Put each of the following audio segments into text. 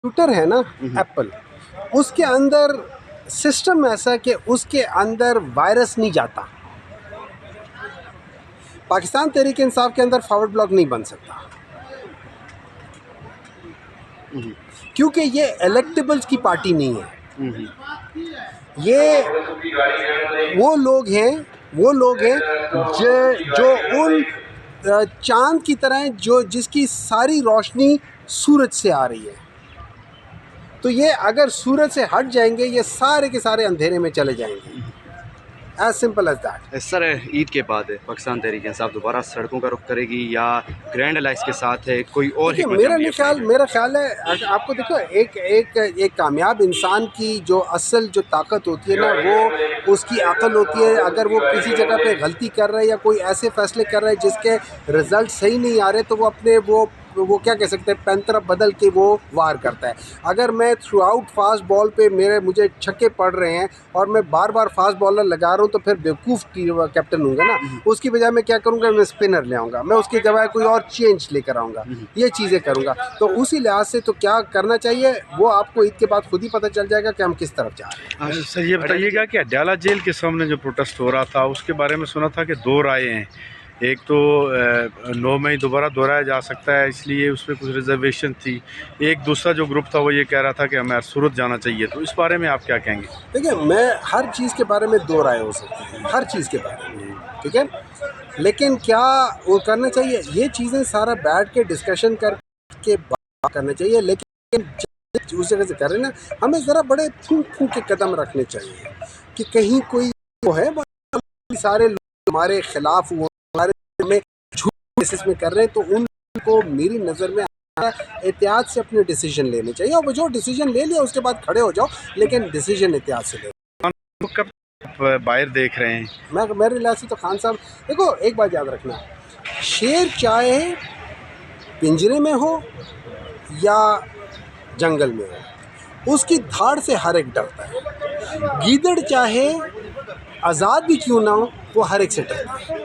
Computer ہے نا apple, اس کے اندر سسٹم ایسا کہ اس کے اندر وائرس نہیں جاتا. پاکستان تحریک انصاف کے اندر فارورڈ بلاک نہیں بن سکتا کیونکہ یہ الیکٹیبلز کی پارٹی نہیں ہے. یہ وہ لوگ ہیں جو ان چاند کی طرح ہیں جس کی ساری روشنی سورج سے آ رہی ہے. تو یہ اگر سورج سے ہٹ جائیں گے یہ سارے کے سارے اندھیرے میں چلے جائیں گے. As simple as that. Sir Eid کے بعد پاکستان تحریک انصاف دوبارہ سڑکوں کا رخ کرے گی یا گرینڈ الائنس کے ساتھ ہے کوئی اور؟ میرا خیال ہے آپ کو دیکھو ایک کامیاب انسان کی جو اصل جو طاقت ہوتی ہے نا وہ اس کی عقل ہوتی ہے. اگر وہ کسی جگہ پہ غلطی کر رہا ہے یا کوئی ایسے فیصلے کر رہا ہے جس کے رزلٹ صحیح نہیں آ رہے تو وہ اپنے وہ کیا کہہ سکتے ہیں پینطرف بدل کے وہ وار کرتا ہے. اگر میں تھرو آؤٹ فاسٹ بال پہ مجھے چھکے پڑ رہے ہیں اور میں بار بار فاسٹ بالر لگا رہا ہوں تو پھر بیوقوف کیپٹن ہوں گا نا. اس کی بجائے میں کیا کروں گا، میں اسپنر لے آؤں گا، میں اس کی جگہ کوئی اور چینج لے کر آؤں گا، یہ چیزیں کروں گا. تو اسی لحاظ سے تو کیا کرنا چاہیے وہ آپ کو عید کے بعد خود ہی پتہ چل جائے گا کہ ہم کس طرف جا رہے ہیں. سر یہ بتائیے گا کہ اڈیالہ جیل کے سامنے جو پروٹیسٹ ہو رہا تھا اس کے بارے میں سنا تھا کہ دو رائے ہیں. ایک تو 9 مئی دوبارہ دہرایا جا سکتا ہے اس لیے اس پہ کچھ ریزرویشن تھی. ایک دوسرا جو گروپ تھا وہ یہ کہہ رہا تھا کہ ہمیں صورت جانا چاہیے. تو اس بارے میں آپ کیا کہیں گے؟ دیکھیں میں ہر چیز کے بارے میں دو رائے ہو سکتی ہیں، ہر چیز کے بارے میں، ٹھیک ہے. لیکن کیا وہ کرنا چاہیے یہ چیزیں سارا بیٹھ کے ڈسکشن کر کے بات کرنا چاہیے. لیکن اس جگہ سے کر رہے ہیں نا ہمیں ذرا بڑے پھونک کے قدم رکھنے چاہیے کہ کہیں کوئی وہ ہے سارے لوگ ہمارے خلاف ہمارے میں جھوٹ بیسس میں کر رہے ہیں تو ان کو میری نظر میں احتیاط سے اپنے ڈیسیجن لینے چاہیے. اور جو ڈیسیجن لے لیا اس کے بعد کھڑے ہو جاؤ لیکن ڈیسیجن احتیاط سے لے. کب باہر دیکھ رہے ہیں؟ میرے لحاظ سے تو خان صاحب دیکھو ایک بات یاد رکھنا، شیر چاہے پنجرے میں ہو یا جنگل میں ہو اس کی دھاڑ سے ہر ایک ڈرتا ہے. گیدڑ چاہے آزاد بھی کیوں نہ ہو وہ ہر ایک سے ڈرتا ہے.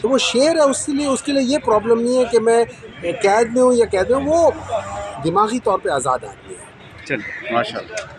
تو وہ شیر ہے اس کے لیے یہ پرابلم نہیں ہے کہ میں قید میں ہوں یا قید میں ہوں، وہ دماغی طور پہ آزاد آدمی ہے. چلیے ماشاء اللہ.